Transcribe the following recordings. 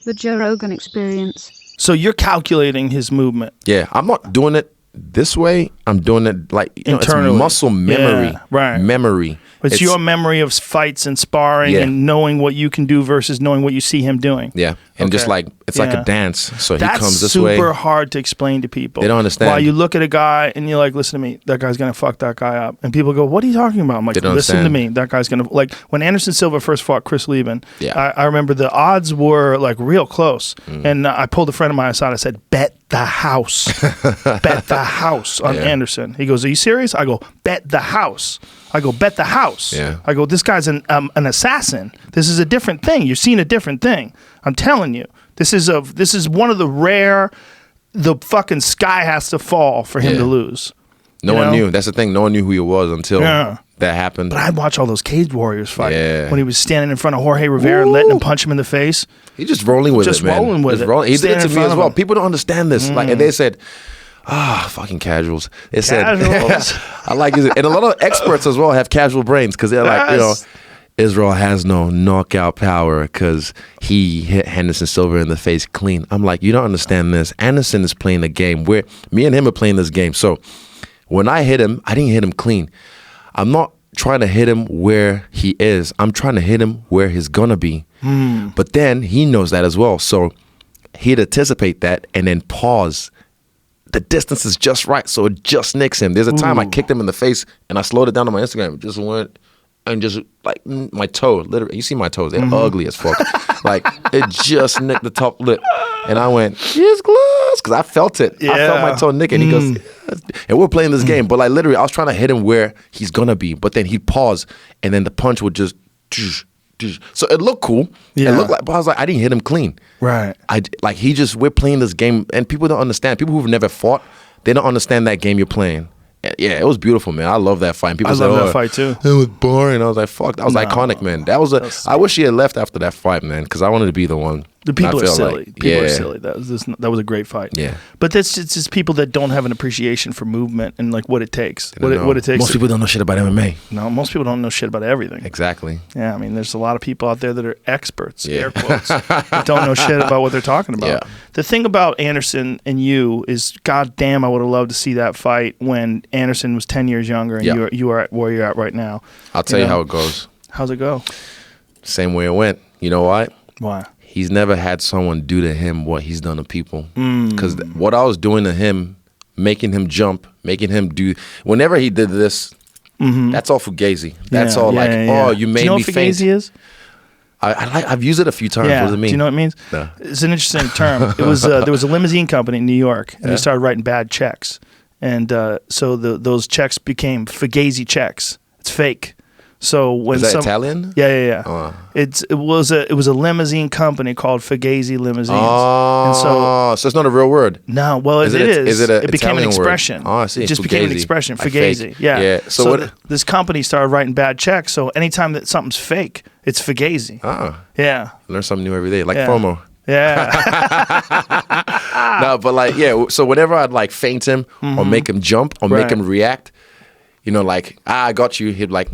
The Joe Rogan Experience. So you're calculating his movement. Yeah, I'm not doing it this way. I'm doing it like internally. It's muscle memory. Yeah, right. Memory. It's your memory of fights and sparring and knowing what you can do versus knowing what you see him doing. Yeah. And just like, it's like a dance. So That's he comes this way. That's super hard to explain to people. They don't understand. While you look at a guy and you're like, listen to me, that guy's going to fuck that guy up. And people go, what are you talking about? I'm like, listen to me, that guy's going to, like when Anderson Silva first fought Chris Lieben, I remember the odds were like real close. And I pulled a friend of mine aside. I said, bet the house. Bet the house on Anderson. He goes, are you serious? I go, bet the house. I go, bet the house. Yeah. I go, this guy's an assassin. This is a different thing. You're seeing a different thing. I'm telling you. This is one of the rare, the fucking sky has to fall for him to lose. No one knew. That's the thing. No one knew who he was until that happened. But I'd watch all those Cage Warriors fight when he was standing in front of Jorge Rivera and letting him punch him in the face. He's just rolling with it, man. Just rolling with it. He did it to me as well. People don't understand this. Like, and they said, fucking casuals. They said, I like it. And a lot of experts as well have casual brains because they're like, Israel has no knockout power because he hit Henderson Silva in the face clean. I'm like, you don't understand this. Anderson is playing a game where me and him are playing this game. So when I hit him, I didn't hit him clean. I'm not trying to hit him where he is. I'm trying to hit him where he's going to be. But then he knows that as well. So he'd anticipate that and then pause. The distance is just right, so it just nicks him. There's a time I kicked him in the face and I slowed it down on my Instagram. It just went... and just like my toe, literally, you see my toes, they're ugly as fuck. Like it just nicked the top lip. And I went, here's gloves, because I felt it. I felt my toe nick, and he goes, and we're playing this game. But like literally, I was trying to hit him where he's gonna be, but then he'd pause, and then the punch would just, so it looked cool. It looked like, but I was like, I didn't hit him clean. Right. We're playing this game, and people don't understand. People who've never fought, they don't understand that game you're playing. Yeah, it was beautiful, man. I love that fight. People I love that fight too. It was boring. I was like, fuck, that was iconic, man. I wish he had left after that fight, man, because I wanted to be the one. The people are silly. People are silly. That was a great fight. Yeah. But it's just people that don't have an appreciation for movement and like what it takes. What it takes. Most people don't know shit about MMA. No, most people don't know shit about everything. Exactly. Yeah, I mean, there's a lot of people out there that are experts, air quotes, that don't know shit about what they're talking about. Yeah. The thing about Anderson and you is, goddamn, I would have loved to see that fight when Anderson was 10 years younger and you are at where you're at right now. I'll tell you how it goes. How's it go? Same way it went. You know why? Why? He's never had someone do to him what he's done to people. Because what I was doing to him, making him jump, making him do, whenever he did this, that's all fugazi. That's all you made me faint. Do you know what fugazi is? I've used it a few times. Yeah. What does it mean? Do you know what it means? No. It's an interesting term. It was there was a limousine company in New York, and they started writing bad checks, and so those checks became fugazi checks. It's fake. So when is that Italian? Yeah. It was a limousine company called Fugazi Limousines. And so it's not a real word. No, well it is. It became an expression. Word? Oh, I see. It just became an expression. Like Fugazi. Yeah. So this company started writing bad checks. So anytime that something's fake, it's Fugazi. Oh. Yeah. Learn something new every day, like FOMO. Yeah. No, but like so whenever I'd like feint him or make him jump or make him react, like I got you, he'd like.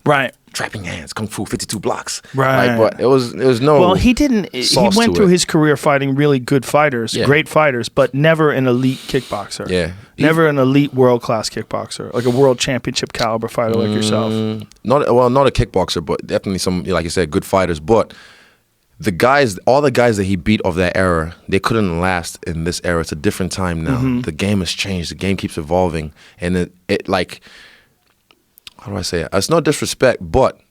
Right. Trapping hands, kung fu, 52 blocks. Right. But it was no. Well, he didn't. He went through his career fighting really good fighters, great fighters, but never an elite kickboxer. Yeah. Never an elite world class kickboxer, like a world championship caliber fighter like yourself. Not a kickboxer, but definitely some, like you said, good fighters. But all the guys that he beat of that era, they couldn't last in this era. It's a different time now. The game has changed. The game keeps evolving, and it like. How do I say it? It's no disrespect, but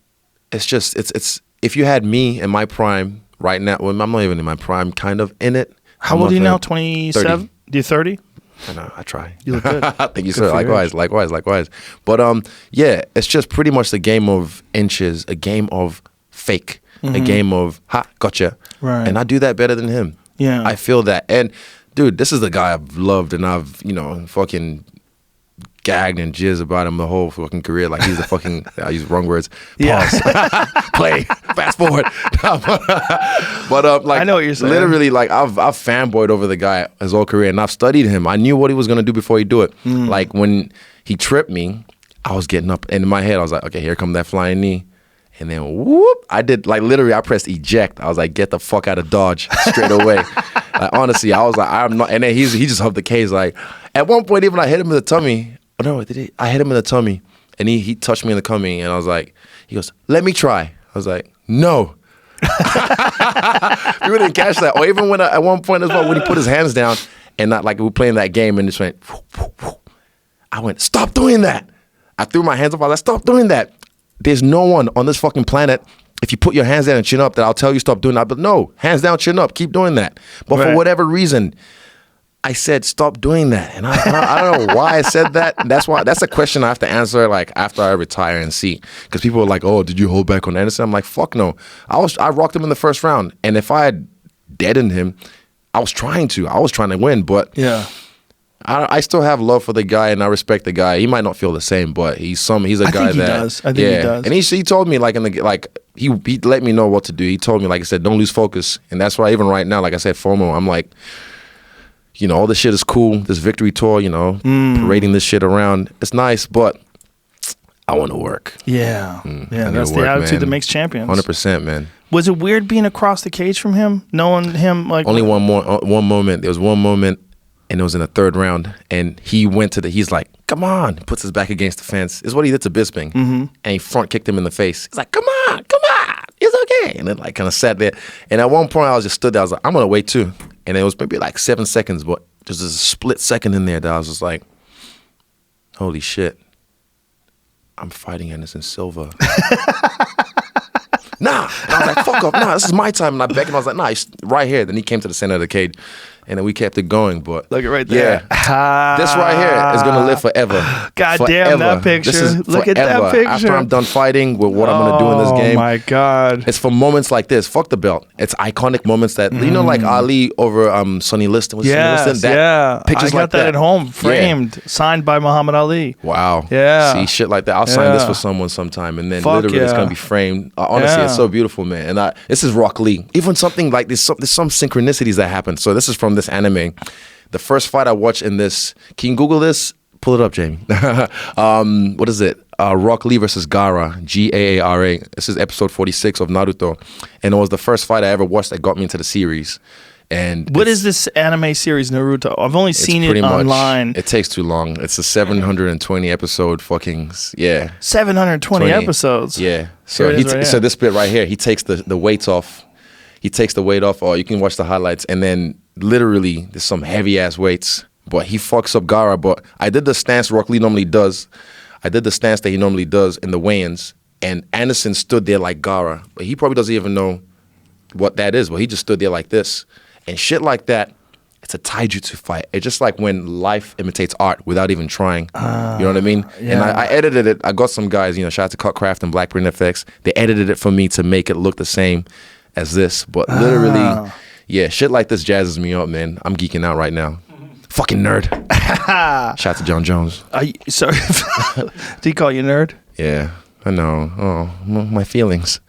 it's just it's if you had me in my prime right now, well, I'm not even in my prime, kind of in it. How old are you now? 27? Do you 30? I know. I try. You look good. Thank you, sir. Likewise. But it's just pretty much the game of inches, a game of fake, a game of gotcha. Right. And I do that better than him. Yeah. I feel that. And dude, this is the guy I've loved and I've fucking gagged and jizz about him the whole fucking career. Like he's the fucking, I use wrong words. Pause. Play. Fast forward. But like, I know what you're saying. Literally, like I've fanboyed over the guy his whole career, and I've studied him. I knew what he was gonna do before he do it. Like when he tripped me, I was getting up, and in my head I was like, okay, here come that flying knee. And then whoop, I did like literally I pressed eject. I was like, get the fuck out of Dodge straight away. Like, honestly, I was like, I'm not. And then he just humped the cage. Like at one point, even I hit him in the tummy. Oh no, I hit him in the tummy, and he touched me in the tummy, and I was like, he goes, let me try. I was like, no. People didn't catch that. Or even when at one point as well, when he put his hands down, and not like we were playing that game, and just went. Whoo, whoo, whoo. I went, stop doing that. I threw my hands up. I was like, stop doing that. There's no one on this fucking planet, if you put your hands down and chin up, that I'll tell you stop doing that. But no, hands down, chin up, keep doing that. But for whatever reason, I said stop doing that. And I don't know why I said that. That's a question I have to answer like after I retire and see. Because people are like, oh, did you hold back on Anderson? I'm like, fuck no. I rocked him in the first round. And if I had deadened him, I was trying to win. But yeah. I still have love for the guy and I respect the guy. He might not feel the same, but he's a guy that does. I think he does. And he told me he let me know what to do. He told me, like I said, don't lose focus. And that's why even right now, like I said, FOMO, I'm like, you know, all this shit is cool. This victory tour, you know, parading this shit around. It's nice, but I want to work. Yeah. Yeah, that's the attitude that makes champions. 100%, man. Was it weird being across the cage from him? Knowing him like only one moment. There was one moment. And it was in the third round, and he went he's like, come on, puts his back against the fence. It's what he did to Bisping. And he front kicked him in the face. He's like, come on, it's okay. And then like kind of sat there. And at one point I was just stood there, I was like, I'm gonna wait too. And it was maybe like 7 seconds, but just a split second in there that I was just like, holy shit, I'm fighting Anderson Silva. Nah. And I was like, fuck off, nah, this is my time. And I begged him, I was like, nah, he's right here. Then he came to the center of the cage. And then we kept it going, but look at right there. Yeah, this right here is gonna live forever. God damn that picture! Look at that picture. After I'm done fighting with what I'm gonna do in this game. Oh my God! It's for moments like this. Fuck the belt. It's iconic moments that you know, like Ali over Sonny Liston. Yes, yeah. Pictures I got that at home, framed, signed by Muhammad Ali. Wow. Yeah. See shit like that. I'll sign this for someone sometime, and then literally it's gonna be framed. Honestly, it's so beautiful, man. And this is Rock Lee. Even something like this, there's some synchronicities that happen. So this is from this anime. The first fight I watched in this, can you Google this? Pull it up, Jamie. What is it? Rock Lee versus Gaara, Gaara. This is episode 46 of Naruto. And it was the first fight I ever watched that got me into the series. And what is this anime series, Naruto? I've only seen it online. It takes too long. It's a 720 episode fucking, 720 episodes? Yeah. So, so this bit right here, he takes the weight off. He takes the weight off, or you can watch the highlights, and then literally there's some heavy ass weights, but he fucks up Gaara. But I did the stance Rock Lee normally does. I did the stance that he normally does in the weigh-ins, and Anderson stood there like Gaara, but he probably doesn't even know what that is. But he just stood there like this, and shit like that. It's a taijutsu fight. It's just like when life imitates art without even trying. You know what I mean? Yeah. And I edited it. I got some guys, you know, shout out to Cutcraft and Black Print FX. They edited it for me to make it look the same as this, but literally, shit like this jazzes me up, man. I'm geeking out right now. Fucking nerd. Shout out to John Jones. Sorry, did he call you nerd? Yeah, I know. Oh, my feelings.